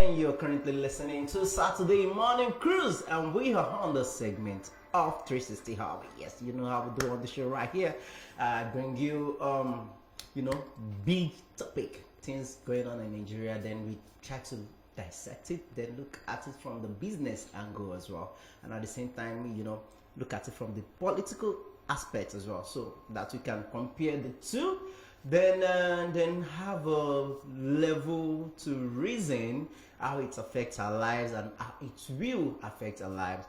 and you're currently listening to Saturday Morning Cruise, and we are on the segment of 360 Hobby. Yes, you know how we do on the show right here. I bring you, big topic, things going on in Nigeria, then we try to dissect it, then look at it from the business angle as well, and at the same time, look at it from the political aspect as well, so that we can compare the two. Then have a level to reason how it affects our lives and how it will affect our lives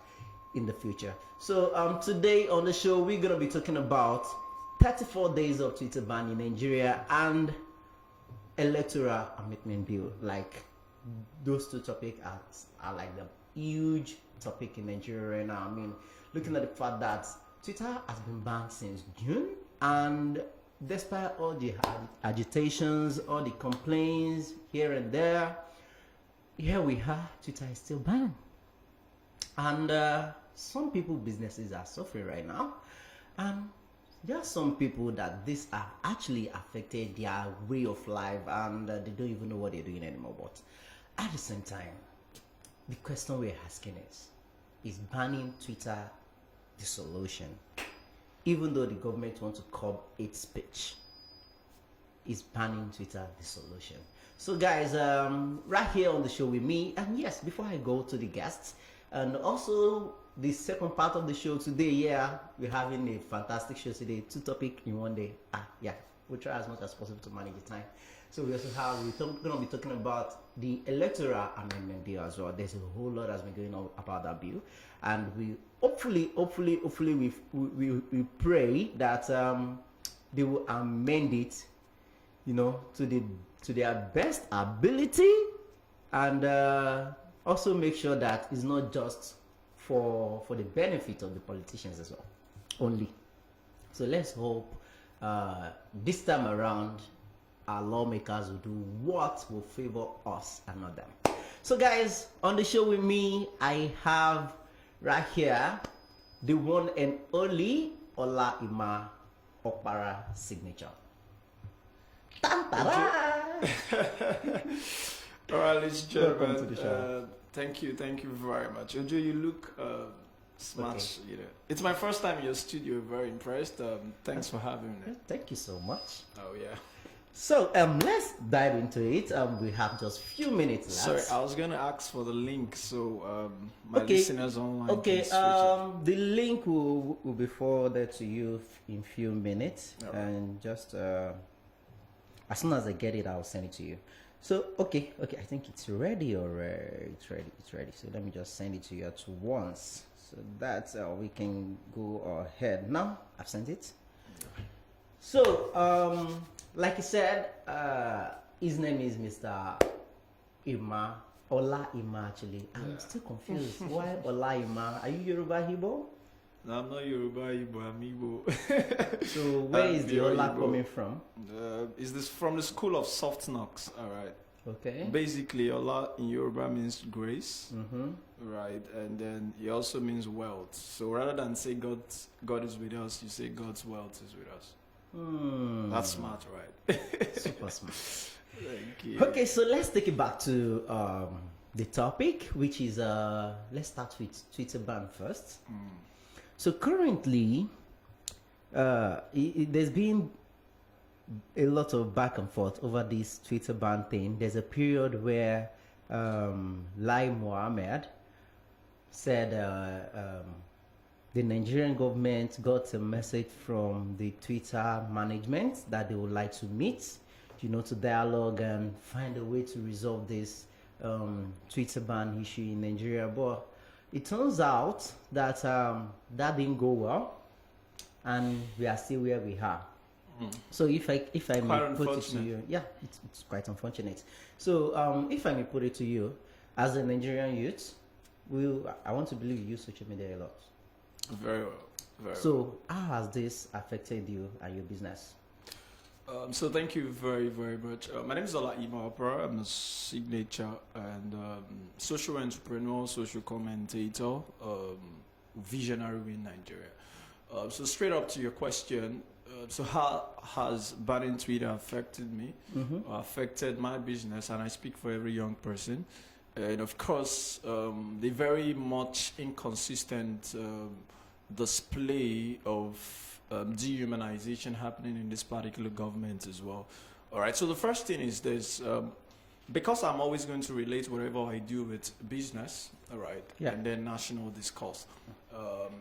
in the future. So today on the show we're gonna be talking about 34 days of Twitter ban in Nigeria and electoral amendment bill. Like those two topics are like the huge topic in Nigeria right now. I mean, looking at the fact that Twitter has been banned since June, and despite all the agitations, all the complaints here and there, here we are, Twitter is still banned. And some people, businesses are suffering right now. And there are some people that this have actually affected their way of life, and they don't even know what they're doing anymore. But at the same time, the question we're asking is banning Twitter the solution? Even though the government wants to curb hate speech, is banning Twitter the solution? So guys, right here on the show with me, and yes, before I go to the guests, and also the second part of the show today, yeah, we're having a fantastic show today, 2 topics in one day. We'll try as much as possible to manage the time. So we also have, we're going to be talking about the electoral amendment bill as well. There's a whole lot that's been going on about that bill, and we hopefully we pray that they will amend it, to their best ability, and also make sure that it's not just for the benefit of the politicians as well only. So let's hope this time around our lawmakers will do what will favor us and not them. So guys, on the show with me, I have right here the one and only Ola Ima Opara signature. Alright, ladies and gentlemen, Welcome to the show. Thank you very much. Ojo, you look smart. Okay. It's my first time in your studio. Very impressed. Thanks for having me. Thank you so much. Oh yeah. So let's dive into it. We have just few minutes left. Sorry, I was gonna ask for the link so my listeners online. Okay. Can switch The link will be forwarded to you in few minutes, All right. and just as soon as I get it, I'll send it to you. So okay. I think it's ready already. It's ready. So let me just send it to you at once, so that we can go ahead. Now I've sent it. So like I said, his name is Mr. Ima, Ola Ima actually. I'm still confused. Why Ola Ima? Are you Yoruba Igbo? No, I'm not Yoruba, Igbo, I'm Igbo. So where is the Ola Igbo. coming from? Is this from the school of soft knocks? Alright. Okay. Basically, Ola in Yoruba means grace. Mm-hmm. Right, and then it also means wealth. So rather than say God is with us, you say God's wealth is with us. That's smart, right? Super smart. Thank you. Okay, so let's take it back to the topic, which is let's start with Twitter ban first. So currently, there's been a lot of back and forth over this Twitter ban thing. There's a period where Lai Mohammed said the Nigerian government got a message from the Twitter management that they would like to meet, to dialogue and find a way to resolve this Twitter ban issue in Nigeria. But it turns out that that didn't go well, and we are still where we are. So if I may put it to you, it's quite unfortunate. So if I may put it to you, as a Nigerian youth, I want to believe you use social media a lot. Very well. So how has this affected you and your business? So thank you very, very much. My name is Ola Ima Opera. I'm a signature and social entrepreneur, social commentator, visionary in Nigeria. So straight up to your question, so how has banning Twitter affected me, affected my business? And I speak for every young person. and of course, the very much inconsistent display of dehumanization happening in this particular government as well. All right, so the first thing is this. Because I'm always going to relate whatever I do with business, all right, and then national discourse.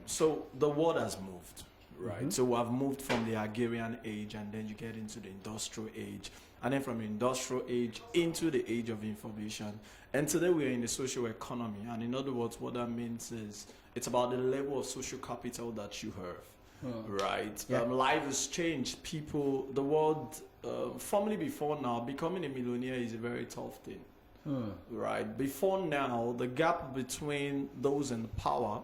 So the world has moved, right? So I've moved from the agrarian age, and then you get into the industrial age, and then from the industrial age into the age of information. And today we are in the social economy, and in other words, what that means is it's about the level of social capital that you have, right? Life has changed. People, the world, formerly before now, becoming a millionaire is a very tough thing, right? Before now, the gap between those in power,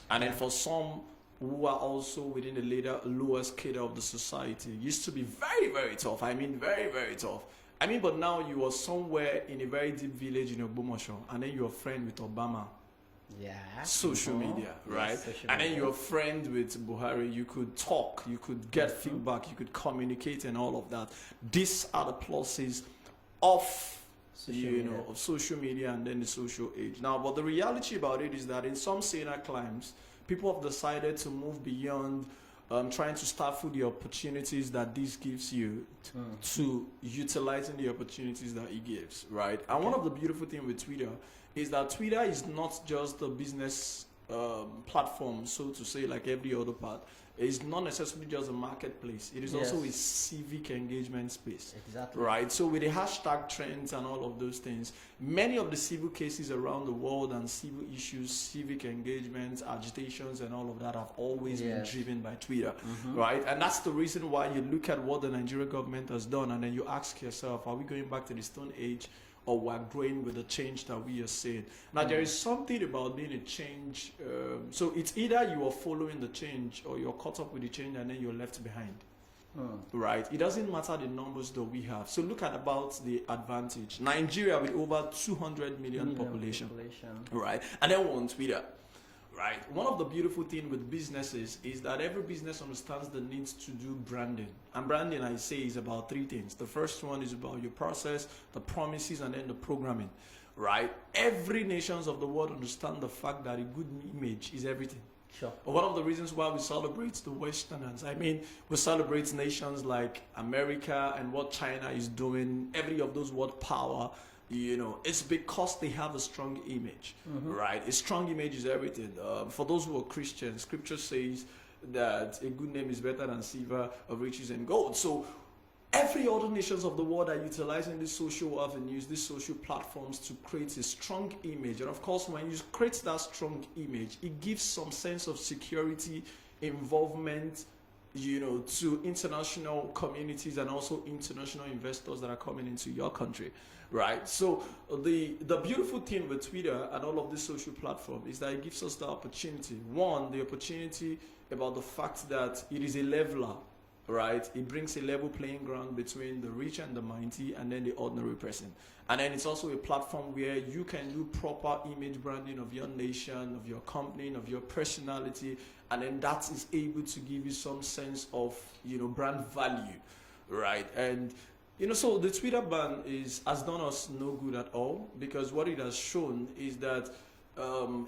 and then for some who are also within the lowest cadre of the society, used to be very, very tough. I mean, very, very tough. I mean, but now you are somewhere in a very deep village in Ogbomosho, and then you're a friend with Obama. Yeah. Social media, right? Yes, social and media. then you're a friend with Buhari. You could talk, you could get feedback, you could communicate, and all of that. These are the pluses of of social media and then the social age. Now, but the reality about it is that in some senior climes, people have decided to move beyond trying to start through the opportunities that this gives you to utilizing the opportunities that it gives, right? And one of the beautiful things with Twitter is that Twitter is not just a business platform, so to say, like every other part. It's not necessarily just a marketplace. It is also a civic engagement space. Exactly. Right? So with the hashtag trends and all of those things, many of the civil cases around the world and civil issues, civic engagements, agitations and all of that have always been driven by Twitter. Right? And that's the reason why you look at what the Nigerian government has done and then you ask yourself, are we going back to the Stone Age? Or we're growing with the change that we are seeing. Now, there is something about being a change. So it's either you are following the change or you're caught up with the change and then you're left behind. Right? It doesn't matter the numbers that we have. So look at about the advantage. Nigeria with over 200 million population. Right? And then we're on Twitter. Right. One of the beautiful things with businesses is that every business understands the need to do branding. And branding, I say, is about three things. The first one is about your process, the promises, and then the programming. Right. Every nations of the world understand the fact that a good image is everything. Sure. One of the reasons why we celebrate the Westerners, I mean, we celebrate nations like America and what China is doing, every of those world power. It's because they have a strong image, right? A strong image is everything. For those who are Christians, scripture says that a good name is better than silver, of riches and gold. So every other nations of the world are utilizing these social avenues, these social platforms to create a strong image. And of course, when you create that strong image, it gives some sense of security, involvement, to international communities and also international investors that are coming into your country, right? So the beautiful thing with Twitter and all of these social platforms is that it gives us the opportunity. One, the opportunity about the fact that it is a leveler, right? It brings a level playing ground between the rich and the mighty and then the ordinary person. And then it's also a platform where you can do proper image branding of your nation, of your company, of your personality, and then that is able to give you some sense of, brand value, right? And, so the Twitter ban has done us no good at all, because what it has shown is that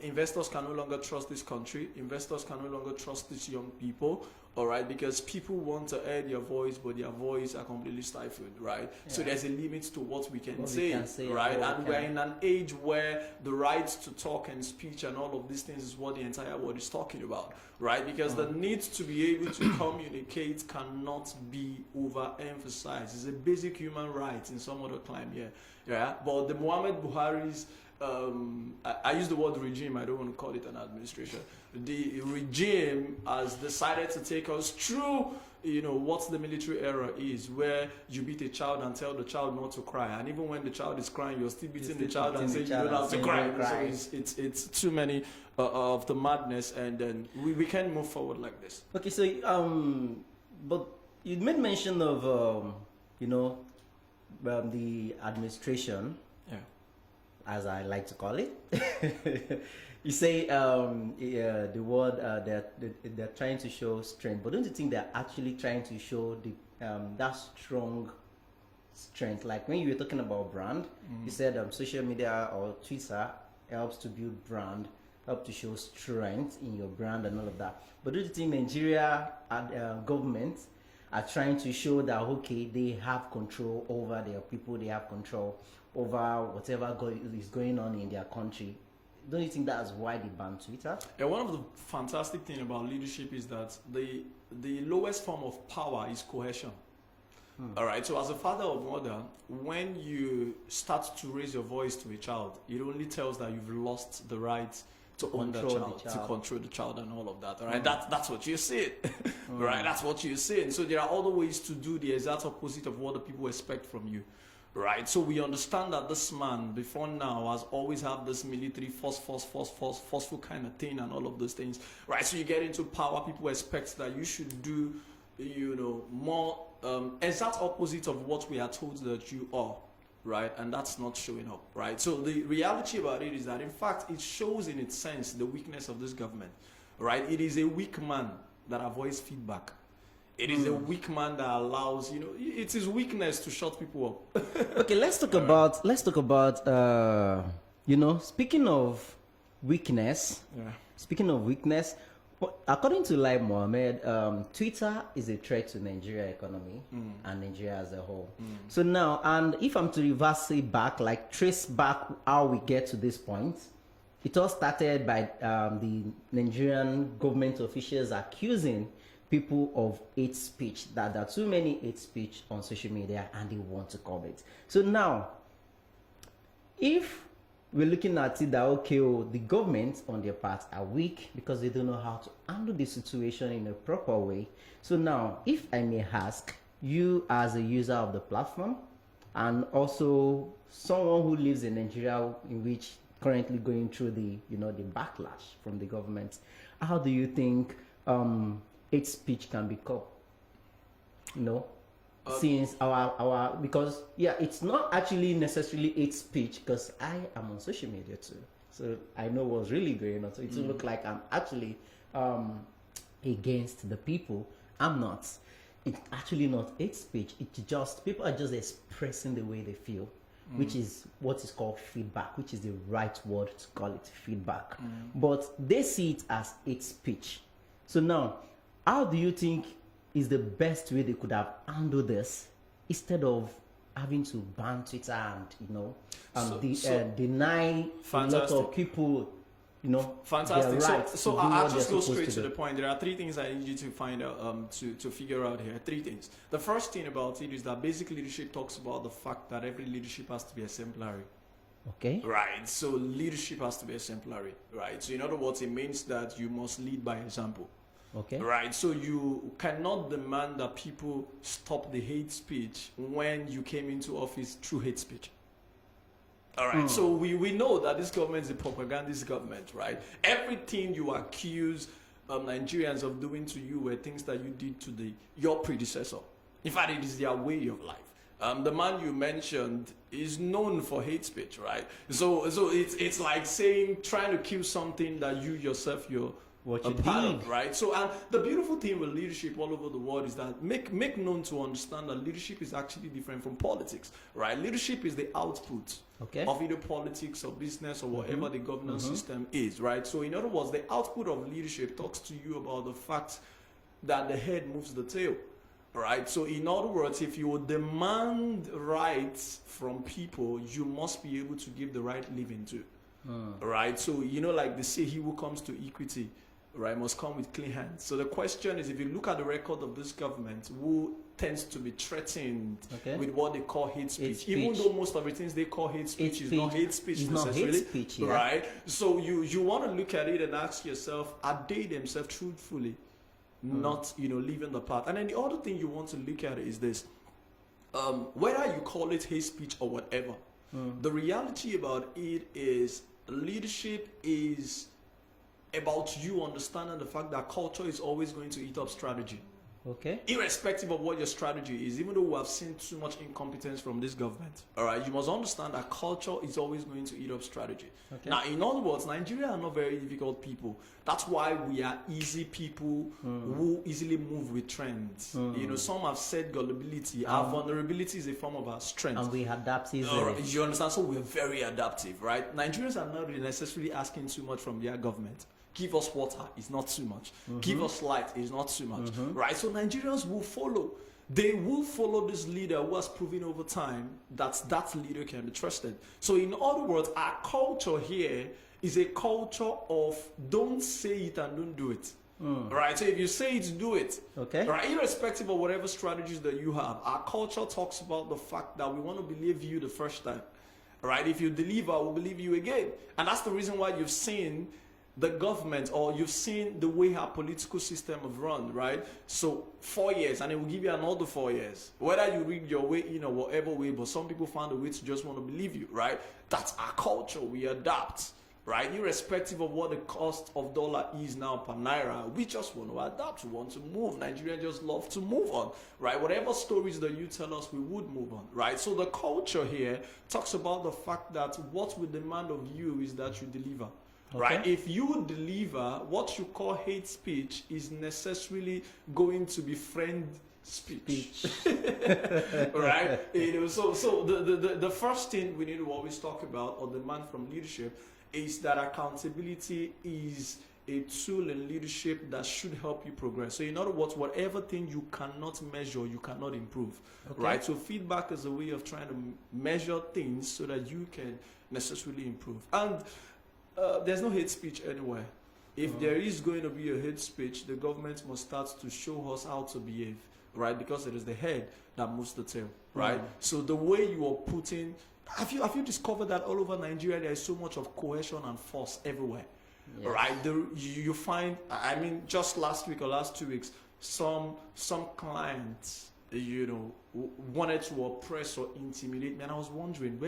investors can no longer trust this country. Investors can no longer trust these young people, all right? Because people want to air their voice, but their voice are completely stifled, right? Yeah. So there's a limit to what we can say, right? And we're in an age where the rights to talk and speech and all of these things is what the entire world is talking about, right? Because the need to be able to communicate cannot be overemphasized. It's a basic human right in some other climb here, yeah? But the Muhammad Buhari's I use the word regime, I don't want to call it an administration. The regime has decided to take us through, what the military era is, where you beat a child and tell the child not to cry. And even when the child is crying, you're still beating the child and saying you don't have to cry. So it's too many of the madness, and then we can't move forward like this. Okay, so, but you made mention of, the administration. As I like to call it. You say the word they're trying to show strength, but don't you think they're actually trying to show that strong strength. Like when you were talking about brand, you said social media or Twitter helps to build brand, help to show strength in your brand and all of that. But do you think Nigeria government are trying to show that okay, they have control over their people, they have control over whatever is going on in their country? Don't you think that's why they banned Twitter? Yeah, one of the fantastic things about leadership is that the lowest form of power is coercion. All right, so as a father or mother, when you start to raise your voice to a child, it only tells that you've lost the right to own the child, to control the child and all of that. All right, that's what you're saying. Right, that's what you're saying. So there are other ways to do the exact opposite of what the people expect from you. Right, so we understand that this man before now has always had this military forceful kind of thing and all of those things. Right, so you get into power, people expect that you should do, more exact opposite of what we are told that you are. Right, and that's not showing up. Right, so the reality about it is that in fact it shows in its sense the weakness of this government. Right, it is a weak man that avoids feedback. It is a weak man that allows, it's his weakness to shut people up. Okay, let's talk about, speaking of weakness. Yeah. Speaking of weakness, according to Lai Mohammed, Twitter is a threat to Nigeria economy and Nigeria as a whole. So now, and if I'm to reverse it back, like trace back how we get to this point, it all started by the Nigerian government officials accusing people of hate speech, that there are too many hate speech on social media and they want to curb it. So now, if we're looking at it that, okay, the government on their part are weak because they don't know how to handle the situation in a proper way. So now, if I may ask, you as a user of the platform and also someone who lives in Nigeria in which currently going through the, the backlash from the government, how do you think hate speech can be curbed? Since our because it's not actually necessarily hate speech, because I am on social media too, so I know what's really going on. So it will look like I'm actually against the people. I'm not. It's actually not hate speech. It's just people are just expressing the way they feel, which is what is called feedback, which is the right word to call it, feedback. But they see it as hate speech. So now, how do you think is the best way they could have handled this instead of having to ban Twitter and deny a lot of people, fantastic. their rights So to do I'll what just they're go supposed straight to do? the point. There are three things I need you to find out, to figure out here. Three things. The first thing about it is that basic leadership talks about the fact that every leadership has to be exemplary. Okay. Right. So leadership has to be exemplary. Right. So in other words, it means that you must lead by example. Okay. Right, so you cannot demand that people stop the hate speech when you came into office through hate speech. All right, so we know that this government is a propagandist government, right? Everything you accuse Nigerians of doing to you were things that you did to your predecessor. In fact, it is their way of life. The man you mentioned is known for hate speech, right? So it's like trying to kill something that you yourself what a you part did. of, right? So, and the beautiful thing with leadership all over the world is that make known to understand that leadership is actually different from politics, right? Leadership is the output of either politics or business or whatever the governance system is, right? So, in other words, the output of leadership talks to you about the fact that the head moves the tail, right? So, in other words, if you demand rights from people, you must be able to give the right living to, right? So, like they say, he who comes to equity, right, must come with clean hands. So the question is, if you look at the record of this government, who tends to be threatened with what they call hate speech, even though most of the things they call hate speech is not hate speech necessarily, right? So you want to look at it and ask yourself, are they themselves truthfully not, leaving the path? And then the other thing you want to look at is this, whether you call it hate speech or whatever, the reality about it is leadership is about you understanding the fact that culture is always going to eat up strategy. Okay. Irrespective of what your strategy is, even though we have seen too much incompetence from this government, all right, you must understand that culture is always going to eat up strategy. Okay. Now, in other words, Nigeria are not very difficult people. That's why we are easy people who easily move with trends. You know, some have said gullibility. Our vulnerability is a form of our strength. And we adapt easily. Right, you understand? So we're very adaptive, right? Nigerians are not really necessarily asking too much from their government. Give us water is not too much. Give us light is not too much, right? So Nigerians will follow. They will follow this leader who has proven over time that that leader can be trusted. So in other words, our culture here is a culture of don't say it and don't do it. Right? So if you say it, do it. Okay. Right? Irrespective of whatever strategies that you have, our culture talks about the fact that we want to believe you the first time. Right? If you deliver, we'll believe you again. And that's the reason why you've seen the government, or you've seen the way our political system have run, right? So 4 years, and it will give you another 4 years. Whether you read your way in or whatever way, but some people find a way to just want to believe you, right? That's our culture. We adapt, right? Irrespective of what the cost of dollar is now per naira, we just want to adapt. We want to move. Nigerians just love to move on, right? Whatever stories that you tell us, we would move on, right? So the culture here talks about the fact that what we demand of you is that you deliver. Okay. Right? If you deliver, what you call hate speech is necessarily going to be friend speech. Right? You know, so the first thing we need to always talk about or demand from leadership is that accountability is a tool in leadership that should help you progress. So in other words, whatever thing you cannot measure, you cannot improve. Okay. Right? So feedback is a way of trying to measure things so that you can necessarily improve. And there's no hate speech anywhere. If there is going to be a hate speech, the government must start to show us how to behave, right? Because it is the head that moves the tail, right? So the way you are putting, have you discovered that all over Nigeria there is so much of cohesion and force everywhere, right? You find, I mean, just last week or last 2 weeks, some clients, you know, wanted to oppress or intimidate me, and I was wondering,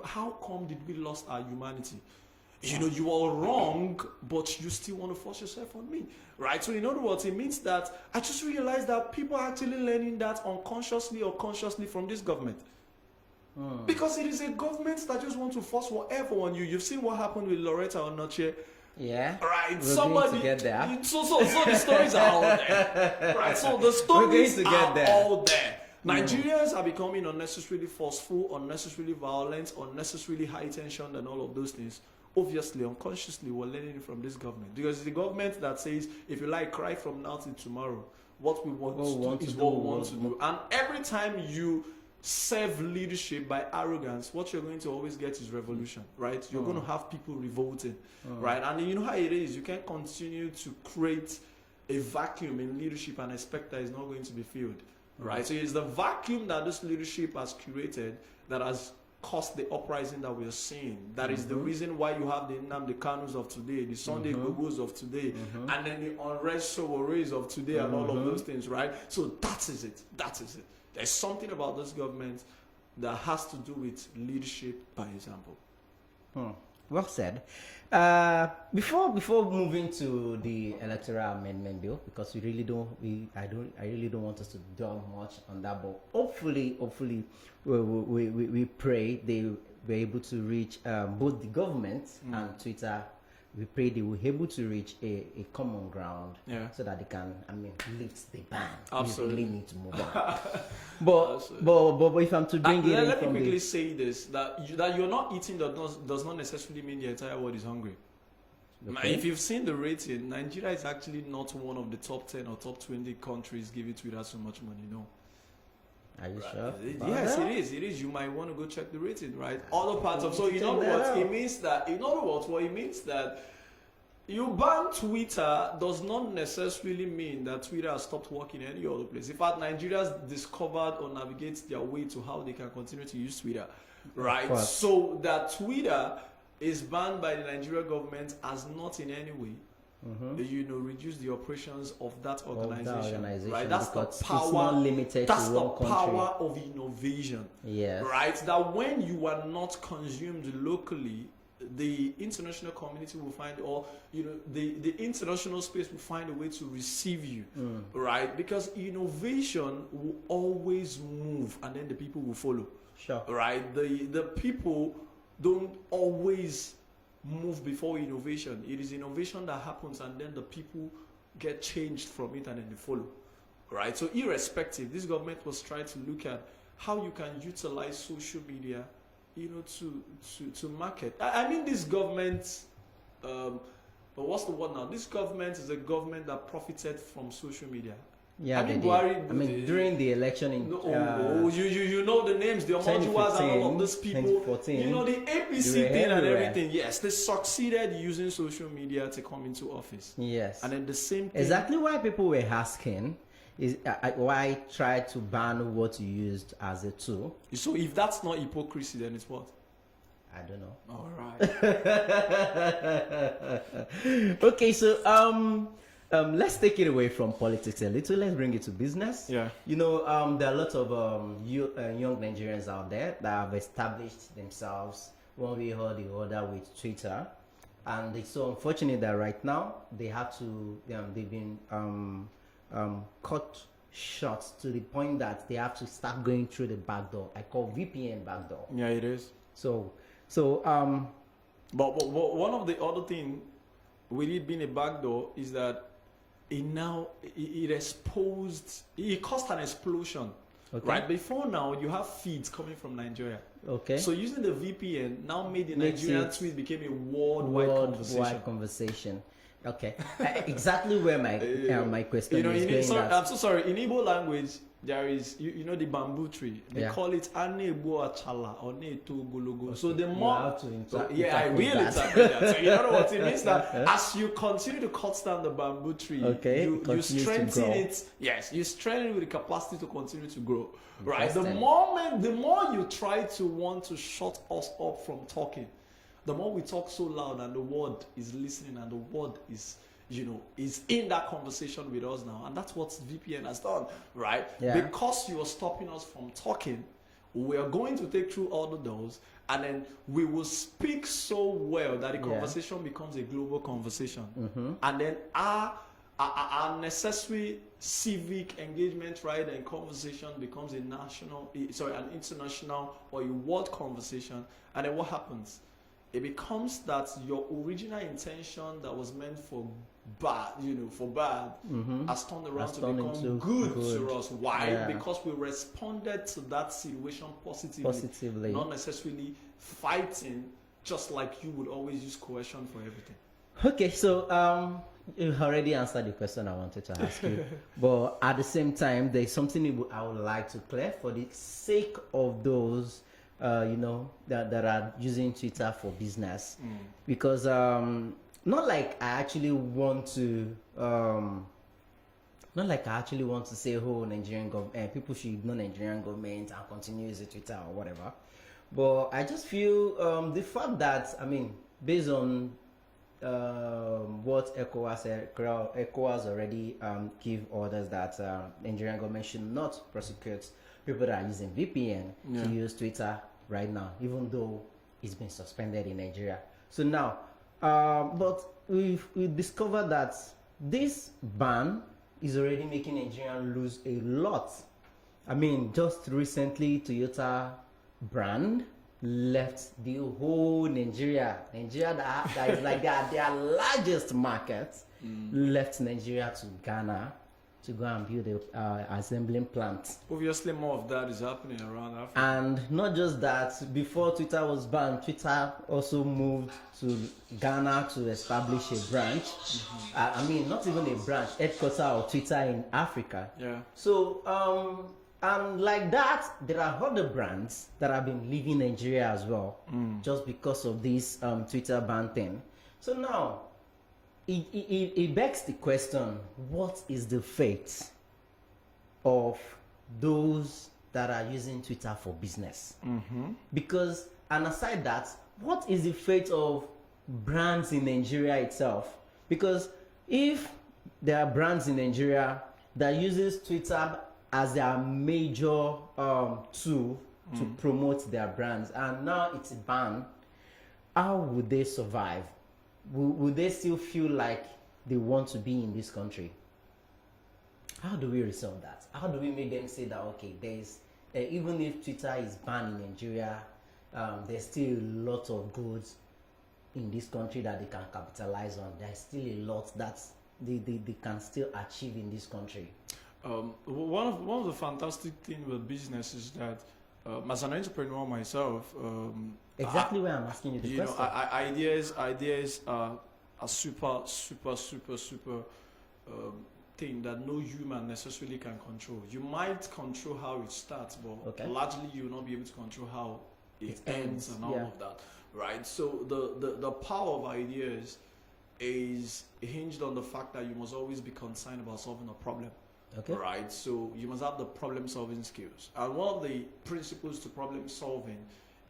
how come did we lost our humanity? You know, you are wrong, but you still want to force yourself on me, right? So in other words, it means that I just realized that people are actually learning that unconsciously or consciously from this government. Because it is a government that just wants to force whatever on you. You've seen what happened with Loretta or Noche. Yeah. Right. We're Somebody. going to get there. So the stories are all there. Right. So the stories are all there. Nigerians are becoming unnecessarily forceful, unnecessarily violent, unnecessarily high tension, and all of those things. Obviously, unconsciously, we're learning from this government. Because it's the government that says, if you like, cry from now till tomorrow. What we want to do is what we want to do. And every time you serve leadership by arrogance, what you're going to always get is revolution, right? You're going to have people revolting, right? And you know how it is. You can't continue to create a vacuum in leadership and expect that it's not going to be filled. Right, so it's the vacuum that this leadership has created that has caused the uprising that we are seeing. That is the reason why you have the Nnamdi Kanus of today, the Sunday Gogos of today, and then the unrest Sowore's of today, and all of those things, right? So that is it. That is it. There's something about this government that has to do with leadership by example. Well said. Before moving to the electoral amendment bill, because I really don't want us to dwell much on that, but hopefully we pray they were able to reach both the government and Twitter. We pray they will be able to reach a common ground, so that they can, lift the ban. Absolutely. We really need to move on. but if I'm to bring it in, let me quickly say this: that you're not eating does not necessarily mean the entire world is hungry. Okay. If you've seen the rating, Nigeria is actually not one of the top 10 or top 20 countries giving Twitter so much money. No. Are you sure? Yes, it is. It is. You might want to go check the rating, right? Other parts of so in other words, it means that you ban Twitter does not necessarily mean that Twitter has stopped working any other place. In fact, Nigerians discovered or navigate their way to how they can continue to use Twitter, right? So that Twitter is banned by the Nigerian government has not in any way reduce the operations of that organization, right? That's the power. It's not limited that's to the one power of innovation, yes. Right? That when you are not consumed locally, the international community will find, or the international space will find a way to receive you, right? Because innovation will always move, and then the people will follow. Sure. Right? The people don't always move before innovation. It is innovation that happens, and then the people get changed from it, and then they follow. Right? So irrespective, this government was trying to look at how you can utilize social media, to market. I mean, this government, but what's the word now? This government is a government that profited from social media. Yeah, during the election in you know the names, the Omojuwas and all of those people. 2014, the APC thing and everything. Yes, they succeeded using social media to come into office. Yes, and then the same thing. Exactly why people were asking is why try to ban what you used as a tool. So if that's not hypocrisy, then it's what? I don't know. All right. Okay, so let's take it away from politics a little. Let's bring it to business. Yeah. There are a lot of young Nigerians out there that have established themselves one way or the other with Twitter, and it's so unfortunate that right now they have to. They've been cut short to the point that they have to start going through the back door. I call VPN back door. Yeah, it is. So but one of the other thing with it being a back door is that it exposed, it caused an explosion. Okay. Right before now, you have feeds coming from Nigeria. Okay. So using the VPN now made the Nigerian tweet became a worldwide conversation. Okay, exactly where my question is going. I'm so sorry. In Igbo language, there is the bamboo tree. They call it Anebo Achala or Neto Gologo. Okay. So the more I will interpret that. So you know what it means, that as you continue to cut down the bamboo tree, you strengthen it. Yes, you strengthen it with the capacity to continue to grow. Right. The more you try to want to shut us up from talking, the more we talk so loud, and the world is listening, and the world is in that conversation with us now. And that's what VPN has done, right? Yeah. Because you are stopping us from talking, we are going to take through all the doors, and then we will speak so well that the conversation becomes a global conversation. Mm-hmm. And then our necessary civic engagement, right, and conversation becomes an international or a world conversation. And then what happens? It becomes that your original intention that was meant for bad, has turned around to become good to us. Why? Yeah. Because we responded to that situation positively, not necessarily fighting, just like you would always use coercion for everything. Okay, so you already answered the question I wanted to ask you, but at the same time, there's something I would like to clear for the sake of those that are using Twitter for business, because not like I actually want to say, oh, Nigerian government, people should ignore Nigerian government and continue using Twitter or whatever, but I just feel the fact that, based on what ECOWAS already give orders that Nigerian government should not prosecute people that are using VPN to use Twitter right now, even though it's been suspended in Nigeria. So now, but we discovered that this ban is already making Nigerians lose a lot. Just recently, Toyota brand left the whole Nigeria that is like their largest market, left Nigeria to Ghana to go and build a assembling plant. Obviously, more of that is happening around Africa. And not just that, before Twitter was banned, Twitter also moved to Ghana to establish a branch. Not even a branch, headquarters of Twitter in Africa. Yeah. So, and like that, there are other brands that have been leaving Nigeria as well, just because of this Twitter ban thing. So now, it begs the question, what is the fate of those that are using Twitter for business? Because, and aside that, what is the fate of brands in Nigeria itself? Because if there are brands in Nigeria that uses Twitter as their major tool to promote their brands, and now it's banned, how would they survive? Would they still feel like they want to be in this country? How do we resolve that? How do we make them say that, okay, there's even if Twitter is banned in Nigeria, there's still a lot of goods in this country that they can capitalize on. There's still a lot that they can still achieve in this country. One of the fantastic things with business is that as an entrepreneur myself, exactly where I'm asking you the question. Ideas are super thing that no human necessarily can control. You might control how it starts, but largely you will not be able to control how it ends and all of that, right? So the power of ideas is hinged on the fact that you must always be concerned about solving a problem. Right, so you must have the problem-solving skills, and one of the principles to problem-solving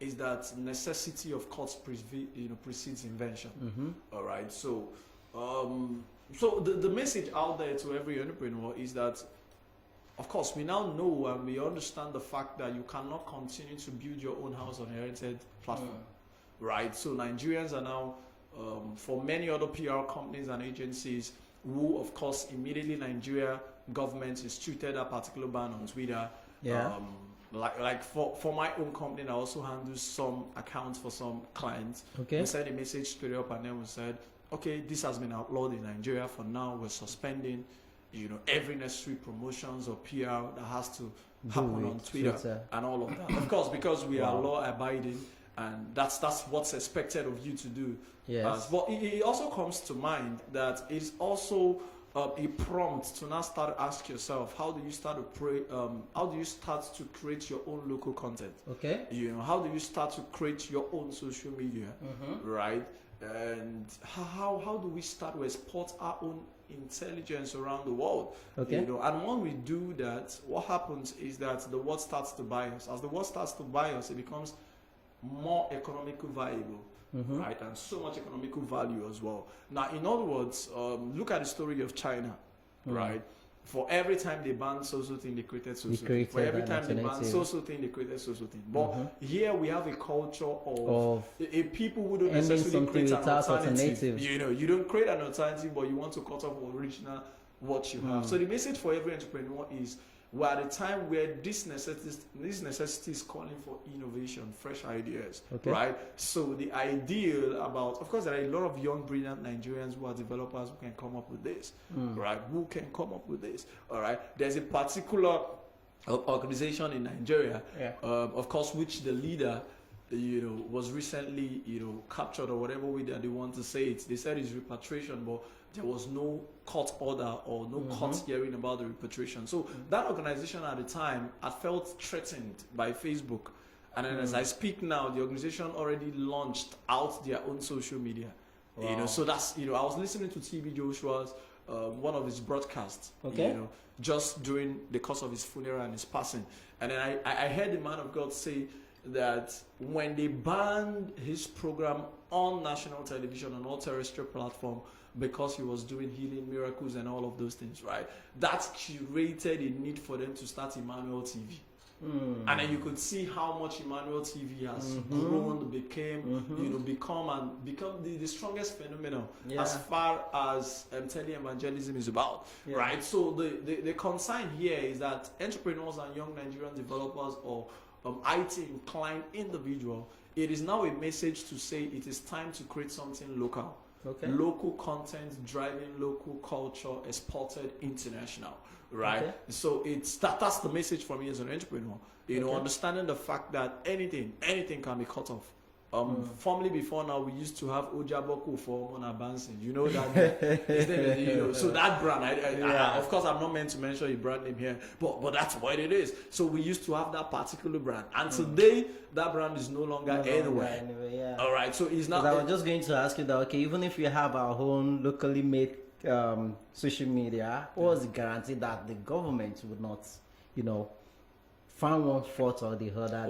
is that necessity of course precedes invention. All right, so so the message out there to every entrepreneur is that, of course, we now know and we understand the fact that you cannot continue to build your own house on a inherited platform, right? So Nigerians are now, for many other PR companies and agencies, who, of course, immediately Nigeria government instituted a particular ban on Twitter. Like for my own company, I also handle some accounts for some clients. We sent a message straight up, and then we said, okay, this has been outlawed in Nigeria. For now, we're suspending, every necessary promotions or PR that has to happen on Twitter and all of that. Of course, because we are law abiding, and that's what's expected of you to do. Yes. But it also comes to mind that it's also a prompt to now start to ask yourself, how do you start to create your own local content? How do you start to create your own social media, right? And how do we start to export our own intelligence around the world? And when we do that, what happens is that the world starts to buy us. As the world starts to buy us, it becomes more economically viable. Right, and so much economical value as well. Now, in other words, look at the story of China, right? For every time they ban social thing, they created social thing. For every time they ban social thing, they created social thing. But here we have a culture of a people who don't necessarily create an alternative. You don't create an alternative, but you want to cut off original what you have. So the message for every entrepreneur is, we're at a time where this necessity is calling for innovation, fresh ideas, right? So the ideal about, of course, there are a lot of young, brilliant Nigerians who are developers who can come up with this, right? Who can come up with this, all right? There's a particular organization in Nigeria, of course, which the leader, was recently, captured or whatever way that they want to say it. They said it's repatriation, but there was no court order or no court hearing about the repatriation. So that organization at the time had felt threatened by Facebook. And then as I speak now, the organization already launched out their own social media. So that's, I was listening to TB Joshua's, one of his broadcasts, just during the course of his funeral and his passing. And then I heard the man of God say that when they banned his program on national television, on all terrestrial platform, because he was doing healing miracles and all of those things, right? That curated a need for them to start Emmanuel TV. And then you could see how much Emmanuel TV has grown, become the strongest phenomenon as far as tele-evangelism is about, right? So the concern here is that entrepreneurs and young Nigerian developers or IT inclined individual, it is now a message to say it is time to create something local. Local content driving local culture exported international, right? So that's the message for me as an entrepreneur. Understanding the fact that anything can be cut off. Formerly before now, we used to have Ojaboko for Mona Bansin. You know that, so that brand, I, of course, I'm not meant to mention your brand name here, but that's what it is. So we used to have that particular brand, and today that brand is no longer anywhere. All right, so it's not. I was just going to ask you that. Even if we have our own locally made social media, what's the guarantee that the government would not, found one fault or the other?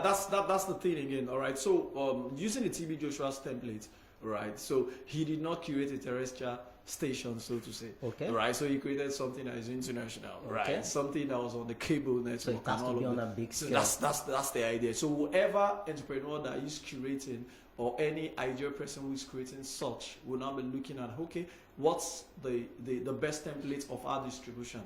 That's the thing again. All right, so using the TB Joshua's template, right? So he did not create a terrestrial station, so to say. Okay. Right. So he created something that is international, Okay. right? Something that was on the cable network. So it has and to all be of on it. a big So scale. that's the idea. So whoever entrepreneur that is curating or any ideal person who is creating such will now be looking at, okay, what's the best template of our distribution?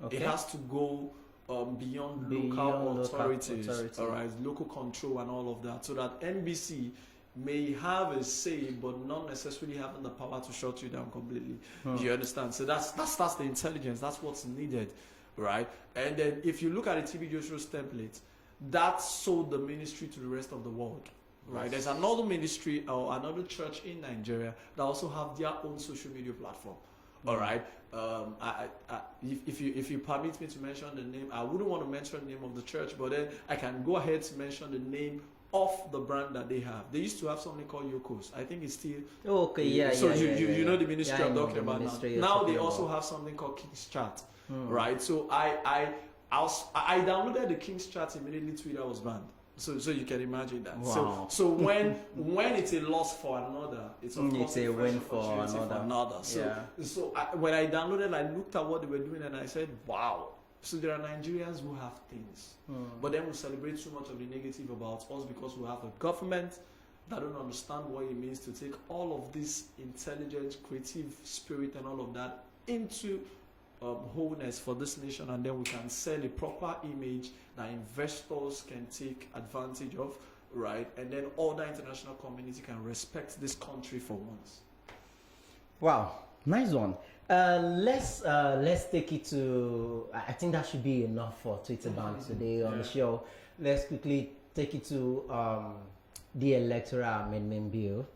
Okay. It has to go beyond Beyond local authorities, authority. all right, local control and all of that, so that NBC may have a say, but not necessarily having the power to shut you down completely. Do you understand? So that's the intelligence. That's what's needed, right? And then if you look at the TV Joshua's template, that sold the ministry to the rest of the world. Right, there's another ministry or another church in Nigeria that also have their own social media platform. All right. If you permit me to mention the name, I wouldn't want to mention the name of the church, but then I can go ahead to mention the name of the brand that they have. They used to have something called Yokos. I think it's still Okay, yeah. So yeah, you know the yeah, ministry I I'm know talking the about ministry now. you're Now they talking also about. have something called King's Chat, right? So I downloaded the King's Chat immediately. Twitter was banned. So you can imagine that. Wow. So when it's a loss for another, it's of course It's a win fresh for opportunity another. So when I downloaded, I looked at what they were doing and I said, wow. So there are Nigerians who have things, but then we celebrate so much of the negative about us because we have a government that don't understand what it means to take all of this intelligent, creative spirit and all of that into wholeness for this nation, and then we can sell a proper image that investors can take advantage of, right? And then all the international community can respect this country for once. Wow, nice one. Let's take it to. I think that should be enough for Twitter ban today on the show. Let's quickly take it to the electoral amendment bill.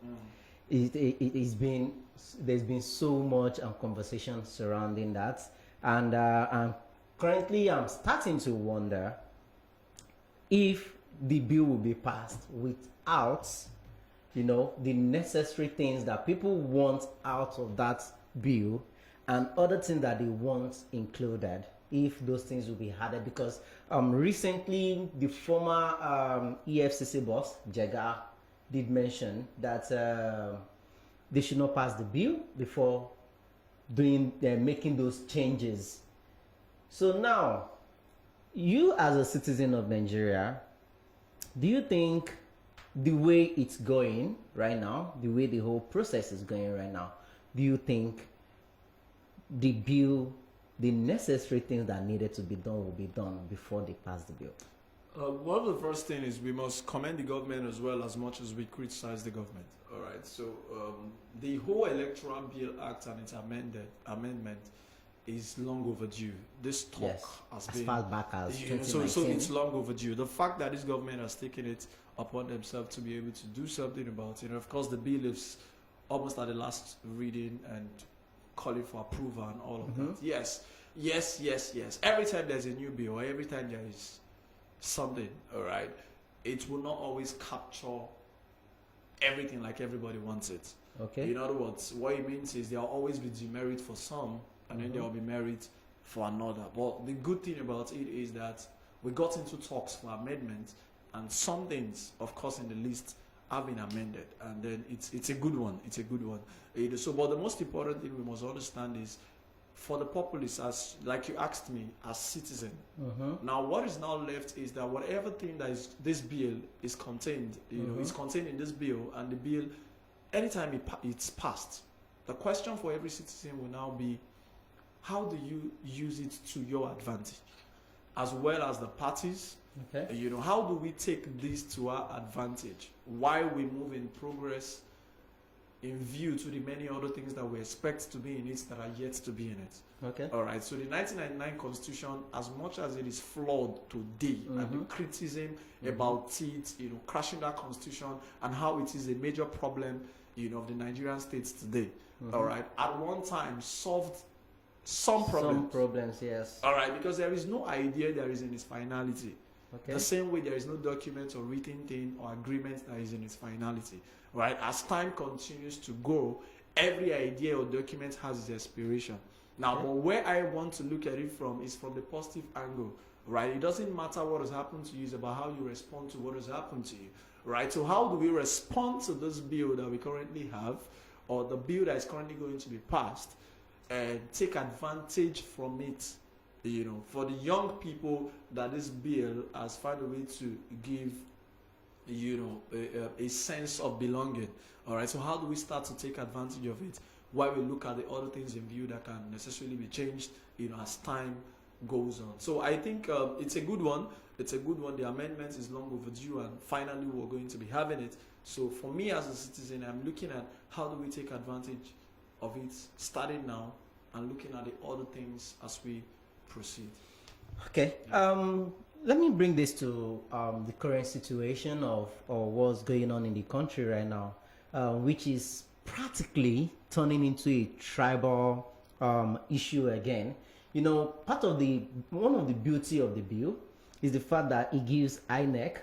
It's been there's been so much conversation surrounding that, and currently I'm starting to wonder if the bill will be passed without, the necessary things that people want out of that bill and other things that they want included, if those things will be added. Because recently the former EFCC boss Jega did mention that they should not pass the bill before making those changes. So now, you as a citizen of Nigeria, do you think the way it's going right now, the way the whole process is going right now, do you think the bill, the necessary things that needed to be done will be done before they pass the bill? One of the first thing is we must commend the government as well as much as we criticize the government. All right. So the whole Electoral Bill Act and its amendment is long overdue. This talk has as been far back as so 2019. it's long overdue. The fact that this government has taken it upon themselves to be able to do something about it. Of course, the bill is almost at the last reading and calling for approval and all of that. Yes. Every time there's a new bill, or every time there is something, all right, it will not always capture everything like everybody wants it. Okay. In other words, what it means is there will always be demerit for some, and then there will be merit for another. But the good thing about it is that we got into talks for amendment, and some things, of course, in the list have been amended, and then it's a good one. It's a good one. But the most important thing we must understand is, for the populace, as like you asked me, as citizen. Now, what is now left is that whatever thing that is this bill is contained, is contained in this bill, and the bill, anytime it's passed, the question for every citizen will now be, how do you use it to your advantage, as well as the parties? Okay. How do we take this to our advantage while we move in progress in view to the many other things that we expect to be in it that are yet to be in it? Okay. All right. So the 1999 Constitution, as much as it is flawed today, and the criticism about it, crashing that Constitution and how it is a major problem, of the Nigerian states today. All right. At one time solved some problems. Some problems, yes. All right, because there is no idea there is in its finality. Okay. The same way there is no document or written thing or agreement that is in its finality. Right? As time continues to go, every idea or document has its expiration. Now, but where I want to look at it from is from the positive angle. Right? It doesn't matter what has happened to you, it's about how you respond to what has happened to you. right? So how do we respond to this bill that we currently have, or the bill that is currently going to be passed, and take advantage from it, for the young people that this bill has found a way to give, a sense of belonging. All right, so how do we start to take advantage of it while we look at the other things in view that can necessarily be changed, as time goes on? So I think it's a good one. It's a good one. The amendment is long overdue, and finally we're going to be having it. So for me as a citizen, I'm looking at how do we take advantage of it starting now, and looking at the other things as we proceed. Okay. Let me bring this to the current situation of what's going on in the country right now, which is practically turning into a tribal issue again. One of the beauty of the bill is the fact that it gives INEC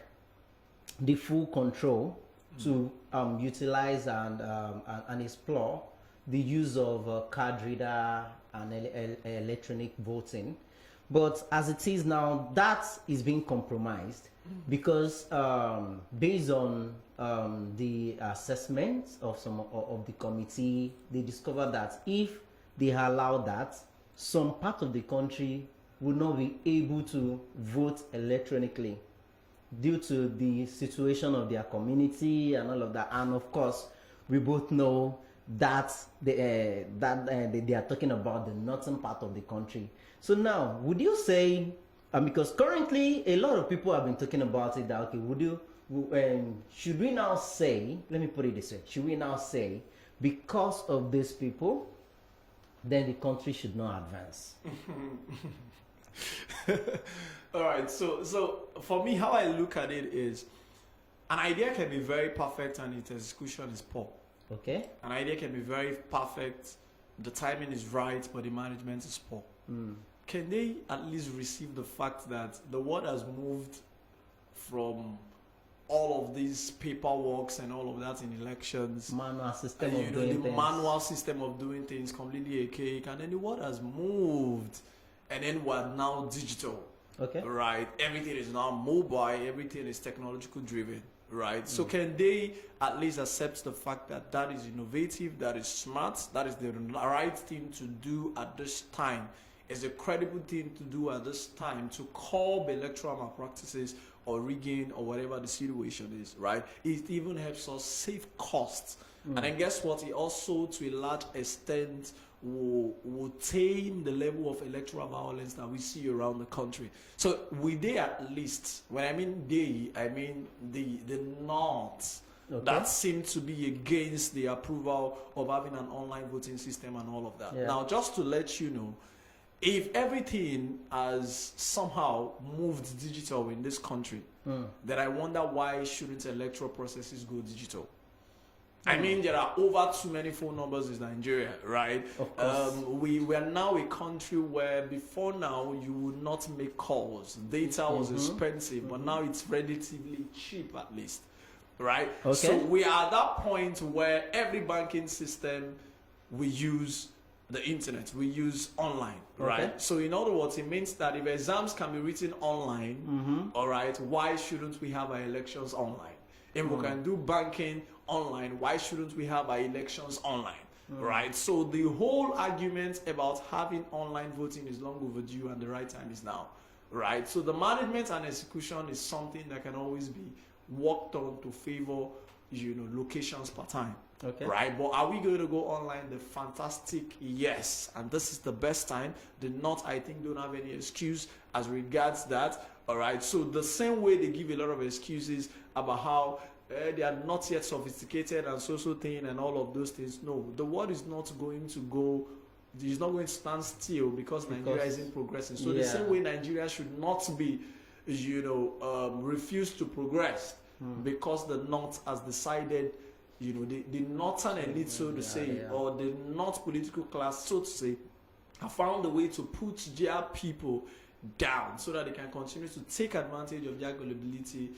the full control to utilize and explore the use of card reader and electronic voting. But as it is now, that is being compromised because based on the assessment of some of the committee, they discovered that if they allow that, some part of the country will not be able to vote electronically due to the situation of their community and all of that. And of course, we both know that they are talking about the northern part of the country. So now, would you say, because currently a lot of people have been talking about it, that okay, should we now say, let me put it this way, should we now say, because of these people, then the country should not advance? All right, so for me, how I look at it is, an idea can be very perfect and its execution is poor. Okay. An idea can be very perfect, the timing is right, but the management is poor. Can they at least receive the fact that the world has moved from all of these paperwork and all of that in elections, manual system of the doing things. manual system of doing things, completely archaic, and then the world has moved, and then we're now digital. Okay. Right, everything is now mobile, everything is technological driven. Right, so can they at least accept the fact that that is innovative, that is smart, that is the right thing to do at this time, is a credible thing to do at this time to curb electoral malpractices or rigging or whatever the situation is, right? It even helps us save costs. And then guess what? It also, to a large extent, will tame the level of electoral violence that we see around the country. So we they at least, when I mean they, I mean the North, that seem to be against the approval of having an online voting system and all of that. Yeah. Now, just to let you know, if everything has somehow moved digital in this country, then I wonder why shouldn't electoral processes go digital? I mean, there are over too many phone numbers in Nigeria, right? Of course. We are now a country where before now you would not make calls. Data was expensive, but now it's relatively cheap at least, right? Okay. So we are at that point where every banking system we use the internet, we use online, right? Okay. So in other words, it means that if exams can be written online, all right, why shouldn't we have our elections online? If we can do banking online, why shouldn't we have our elections online? Right? So the whole argument about having online voting is long overdue and the right time is now. Right? So the management and execution is something that can always be worked on to favor, locations per time. Okay. Right? But are we going to go online? The fantastic yes. And this is the best time. The North, I think, don't have any excuse as regards that. All right. So the same way they give a lot of excuses about how they are not yet sophisticated and social thing and all of those things. No, the world is not going to go. It's not going to stand still because Nigeria isn't progressing. So the same way Nigeria should not be, refused to progress because the North has decided, the northern elite, so to say, or the North political class, so to say, have found a way to put their people down so that they can continue to take advantage of their gullibility,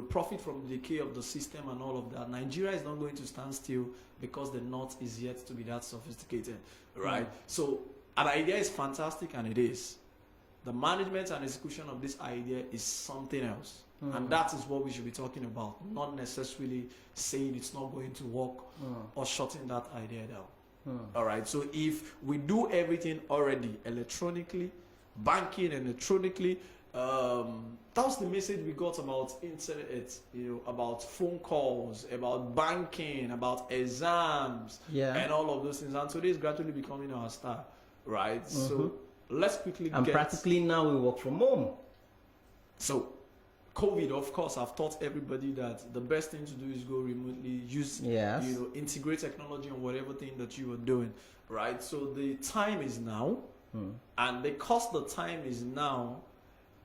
profit from the decay of the system and all of that. Nigeria is not going to stand still because the North is yet to be that sophisticated, right? So an idea is fantastic, and it is. The management and execution of this idea is something else. And that is what we should be talking about, not necessarily saying it's not going to work or shutting that idea down. All right. So if we do everything already electronically, banking electronically, that was the message we got about internet, about phone calls, about banking, about exams, and all of those things. And today is gradually becoming our style, right? So let's quickly and practically now we work from home. So COVID, of course, I've taught everybody that the best thing to do is go remotely, use, integrate technology on whatever thing that you are doing, right? So the time is now, and because the time is now,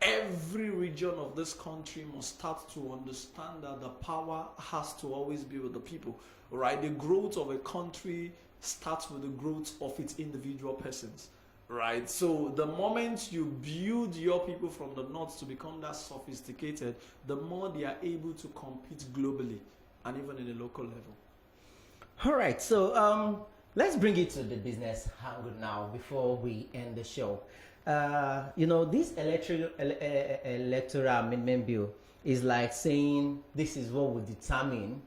every region of this country must start to understand that the power has to always be with the people, right? The growth of a country starts with the growth of its individual persons, right? So the moment you build your people from the north to become that sophisticated, the more they are able to compete globally and even in the local level. All right, so let's bring it to the business angle now before we end the show. This electoral amendment bill is like saying this is what will determine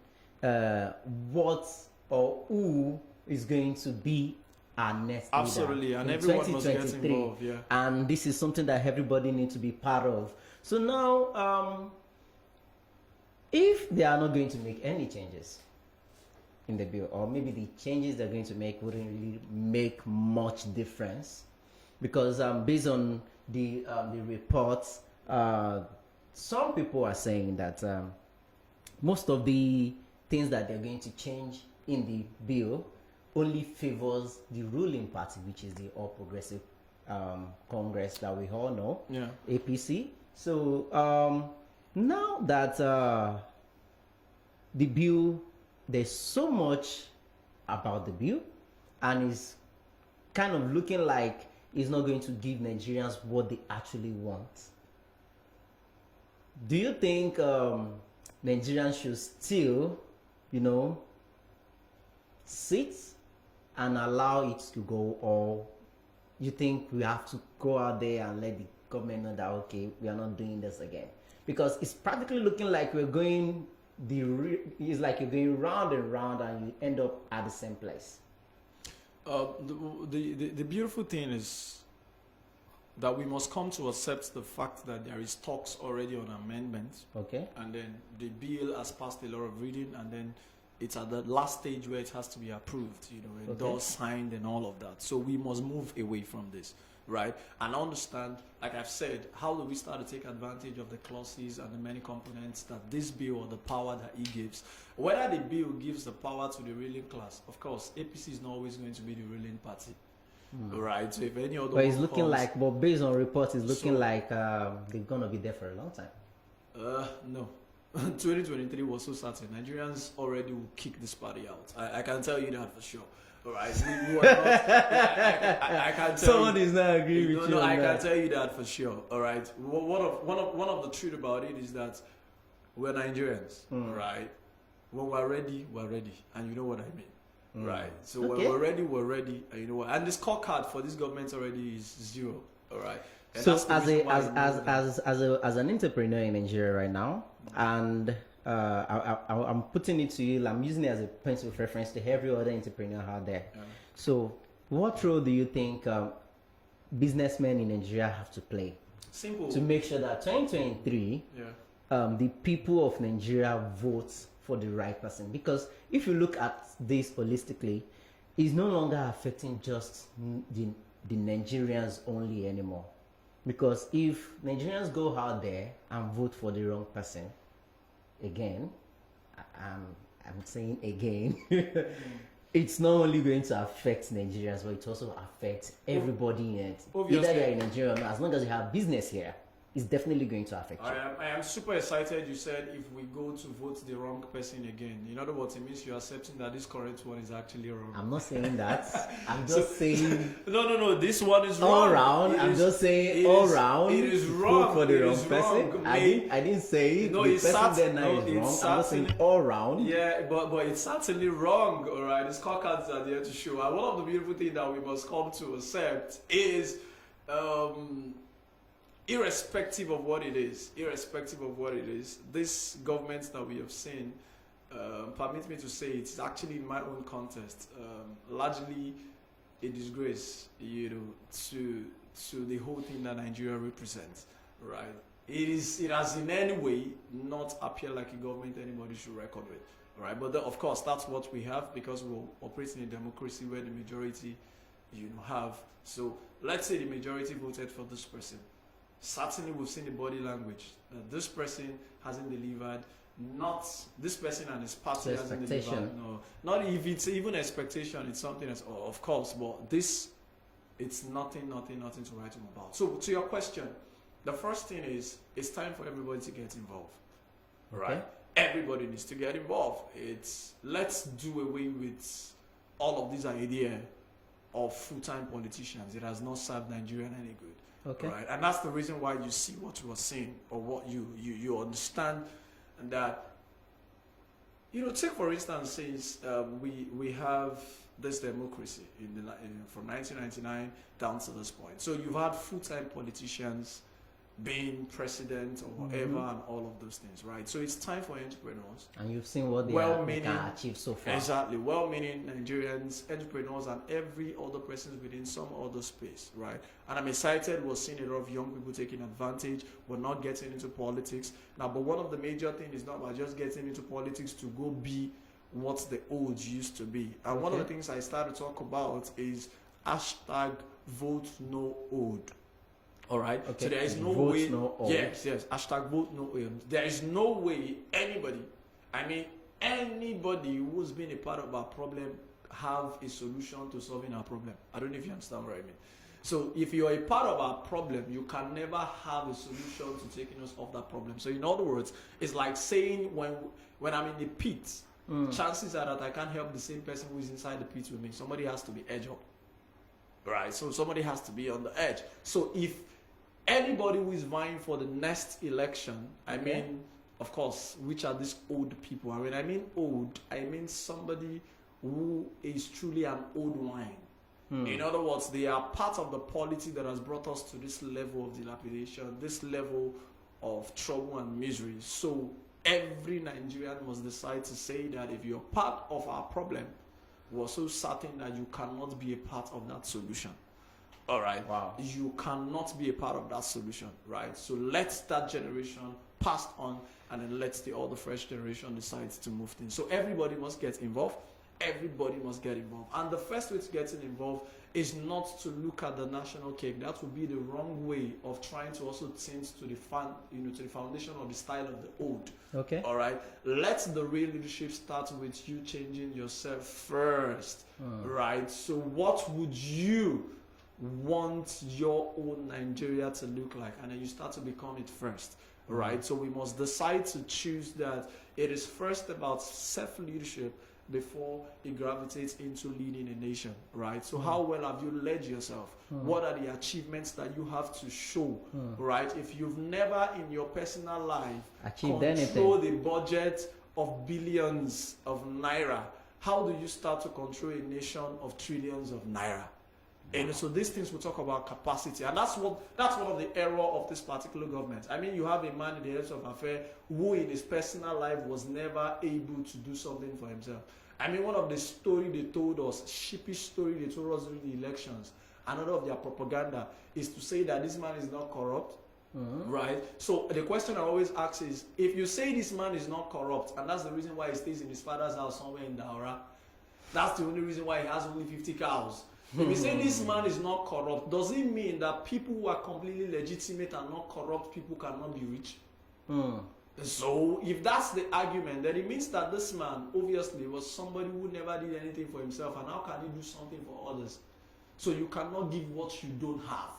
what or who is going to be our next leader. Absolutely, and everyone must get involved. Yeah, and this is something that everybody needs to be part of. So now, if they are not going to make any changes in the bill, or maybe the changes they're going to make wouldn't really make much difference. Because based on the reports, some people are saying that most of the things that they're going to change in the bill only favors the ruling party, which is the All Progressive Congress that we all know, APC. So now that the bill, there's so much about the bill, and it's kind of looking like is not going to give Nigerians what they actually want. Do you think Nigerians should still, sit and allow it to go, or you think we have to go out there and let the government know that, okay, we are not doing this again? Because it's practically looking like we're going, it's like you're going round and round and you end up at the same place. The beautiful thing is that we must come to accept the fact that there is talks already on amendments. Okay. And then the bill has passed a lot of reading, and then it's at the last stage where it has to be approved, endorsed, signed, and all of that. So we must move away from this, right? And understand, like I've said, how do we start to take advantage of the clauses and the many components that this bill, or the power that it gives? Whether the bill gives the power to the ruling class, of course, APC is not always going to be the ruling party, right? So if any other, but it's looking like, but based on reports, it's looking like they're gonna be there for a long time. No. 2023 was so certain. Nigerians already will kick this party out. I can tell you that for sure. All right, we are not. I can tell someone you, is not agreeing with you. No, I can tell you that for sure. All right. One of the truth about it is that we're Nigerians. All right. When we're ready, and you know what I mean, right? So when we're ready, and you know what. And the scorecard for this government already is 0. All right. And so as an entrepreneur in Nigeria right now, and I'm putting it to you, I'm using it as a point of reference to every other entrepreneur out there. So what role do you think businessmen in Nigeria have to play? Simple. To make sure that 2023, the people of Nigeria vote for the right person? Because if you look at this holistically, it's no longer affecting just the Nigerians only anymore. Because if Nigerians go out there and vote for the wrong person, again, I'm saying again, it's not only going to affect Nigerians, but it also affects everybody in it. Obviously. Either you're in Nigeria or not, as long as you have business here, it's definitely going to affect you. I am super excited. You said if we go to vote the wrong person again. In other words, it means you're accepting that this current one is actually wrong. I'm not saying that. I'm just saying. No. This one is wrong. All round. I'm just saying all round. It is wrong. For the wrong person. I didn't say no, the it's person there now is wrong. I'm just saying all round. Yeah, but it's certainly wrong. All right, the scorecards are there to show. And one of the beautiful things that we must come to accept is. irrespective of what it is, this government that we have seen, permit me to say, it's actually in my own context, largely a disgrace, to the whole thing that Nigeria represents, right? It has in any way not appear like a government anybody should record with, right? But of course, that's what we have because we're operating in a democracy where the majority, have. So let's say the majority voted for this person. Certainly, we've seen the body language. This person hasn't delivered. Not this person and his party hasn't delivered. No, not if it's even expectation. It's something else, of course. But this, it's nothing to write home about. So to your question, the first thing is it's time for everybody to get involved. Right? Everybody needs to get involved. Let's do away with all of these ideas of full-time politicians. It has not served Nigeria any good. Okay. Right? And that's the reason why you see what you are saying or what you understand that, take for instance, since we have this democracy from 1999 down to this point. So you've had full-time politicians being president or whatever and all of those things, right? So it's time for entrepreneurs. And you've seen what they can achieve so far. Exactly. Well-meaning Nigerians, entrepreneurs, and every other person within some other space, right? And I'm excited. We're seeing a lot of young people taking advantage. We're not getting into politics. Now, but one of the major things is not about just getting into politics to go be what the old used to be. And one of the things I started to talk about is hashtag vote no old. All right. So there is no way. Yes. Hashtag vote no old. There is no way anybody who's been a part of our problem have a solution to solving our problem. I don't know if you understand what I mean. So if you are a part of our problem, you can never have a solution to taking us off that problem. So in other words, it's like saying when I'm in the pit, chances are that I can't help the same person who is inside the pit with me. Somebody has to be edge up. Right? So somebody has to be on the edge. So if anybody who is vying for the next election, of course, which are these old people? I mean old, I mean somebody who is truly an old wine. In other words, they are part of the polity that has brought us to this level of dilapidation, this level of trouble and misery. So every Nigerian must decide to say that if you're part of our problem, we're so certain that you cannot be a part of that solution. All right. Wow. You cannot be a part of that solution, right? So let that generation pass on, and then let the other fresh generation decide to move things. So everybody must get involved. Everybody must get involved. And the first way to getting involved is not to look at the national cake. That would be the wrong way of trying to also tend to the foundation or the style of the old. Okay. All right. Let the real leadership start with you changing yourself first. Right. So what would you want your own Nigeria to look like? And then you start to become it first. Right. So we must decide to choose that it is first about self-leadership before it gravitates into leading a nation, right? So how well have you led yourself? What are the achievements that you have to show, right? If you've never in your personal life control the budget of billions of naira, how do you start to control a nation of trillions of naira? And so these things we talk about capacity, and that's one of the error of this particular government. I mean, you have a man in the heads of affairs who in his personal life was never able to do something for himself. I mean, one of the story they told us, sheepish story they told us during the elections, another of their propaganda is to say that this man is not corrupt. Right? So the question I always ask is, if you say this man is not corrupt, and that's the reason why he stays in his father's house somewhere in Daura, that's the only reason why he has only 50 cows. If you say this man is not corrupt, does it mean that people who are completely legitimate and not corrupt people cannot be rich? So if that's the argument, then it means that this man obviously was somebody who never did anything for himself, and how can he do something for others? So you cannot give what you don't have.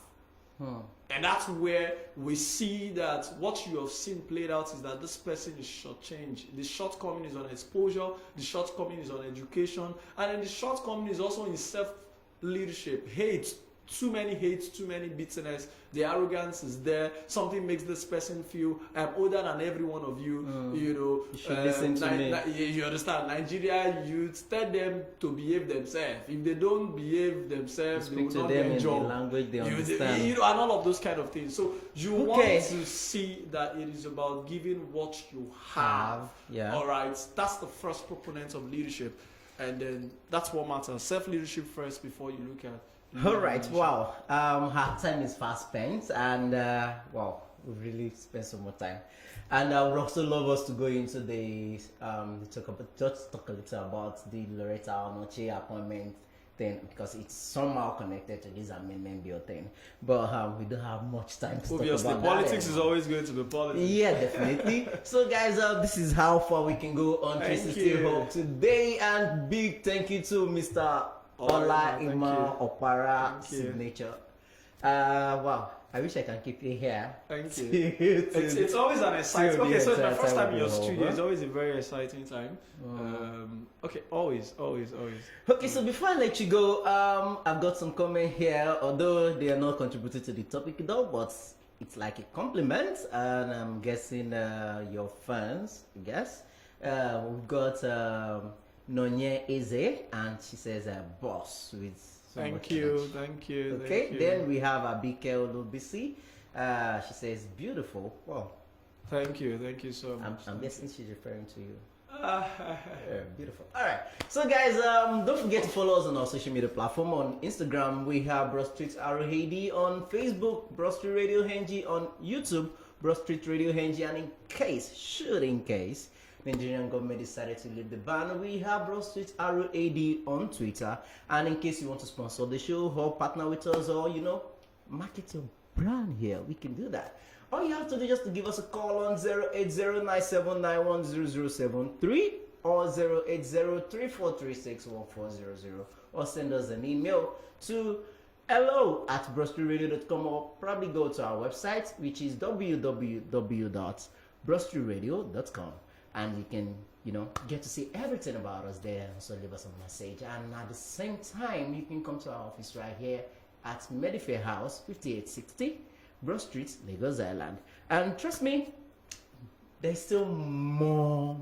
And that's where we see that what you have seen played out is that this person is shortchanged. The shortcoming is on exposure, the shortcoming is on education, and then the shortcoming is also in self-leadership. Hate too many hate, too many bitterness. The arrogance is there. Something makes this person feel I'm older than every one of you. You know, you should listen to me. You understand? Nigeria youths, tell them to behave themselves. If they don't behave themselves, they Speak will to not them get in job. the language they understand. You know, and all of those kind of things. So you want to see that it is about giving what you have. Yeah. All right. That's the first proponent of leadership, and then that's what matters. Self-leadership first before you look at. All right. Wow. Our time is fast spent, and wow, we've really spent so much time. And I would also love us to go into the talk a little about the Loretta Onoche appointment thing, because it's somehow connected to this amendment bill thing. But we don't have much time to Obviously, talk about politics that is always going to be politics. Yeah, definitely. So guys, this is how far we can go on 360 Hope today, and big thank you to Mr. Ola Ima Opara signature. Wow, I wish I can keep you here. Thank you. It's always an exciting. Okay, so it's my first time in your studio. It's always a very exciting time. Okay, always. Okay, so before I let you go, I've got some comment here, although they are not contributing to the topic though, but it's like a compliment, and I'm guessing your fans, I guess. We've got Nonye Eze, and she says boss with so thank you. Okay, then we have Abike Olubisi. She says beautiful. Wow. Thank you so much. I'm guessing she's referring to you. Beautiful. All right. So guys, don't forget to follow us on our social media platform. On Instagram, we have Broad Street Arohedi. On Facebook, Broad Street Radio Henji. On YouTube, Broad Street Radio Henji. And in case the Nigerian government decided to leave the ban, we have Broad Street ROAD on Twitter. And in case you want to sponsor the show or partner with us, or market your brand here, we can do that. All you have to do is just to give us a call on 08097910073 or 08034361400, or send us an email to hello@broadstreetradio.com, or probably go to our website, which is www.broadstreetradio.com, and you can get to see everything about us there, and so leave us a message. And at the same time, you can come to our office right here at Medifair House, 5860 Broad Street, Lagos Island. And trust me, there's still more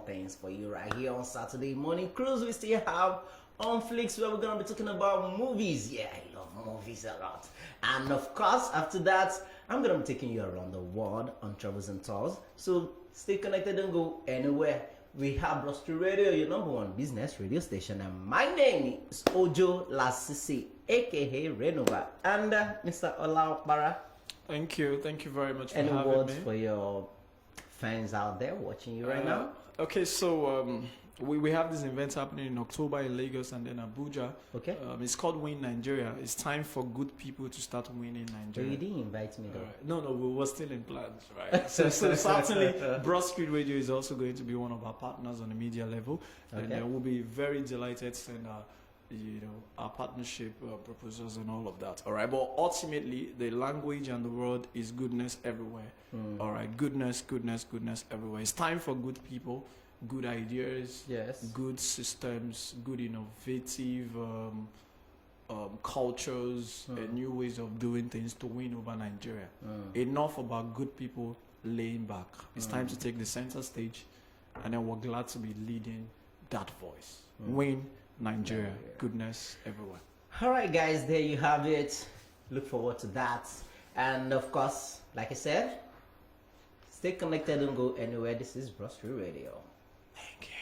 things for you right here on Saturday Morning Cruise. We still have On Flicks, where we're going to be talking about movies. Yeah, I love movies a lot. And of course, after that, I'm going to be taking you around the world on travels and tours. So stay connected, don't go anywhere. We have Broad Street Radio, your number one business radio station. And my name is Ojo Lasisi, aka Renova, and Mr. Ola Opara. Thank you very much for having me. Any words for your fans out there watching you right now? Okay, so we have this event happening in October in Lagos and then Abuja. Okay. It's called Win Nigeria. It's time for good people to start winning Nigeria. You didn't invite me though. No, we were still in plans, right? so certainly, Broad Street Radio is also going to be one of our partners on the media level, and we'll be very delighted to send our partnership proposals and all of that. All right, but ultimately, the language and the word is goodness everywhere. All right, goodness everywhere. It's time for good people, good ideas, good systems, good innovative cultures, and new ways of doing things to win over Nigeria. Enough about good people laying back. It's time to take the center stage, and then we're glad to be leading that voice. Win Nigeria, goodness everywhere. All right, guys, there you have it. Look forward to that. And of course, like I said, stay connected, don't go anywhere. This is Broad Street Radio. Thank you.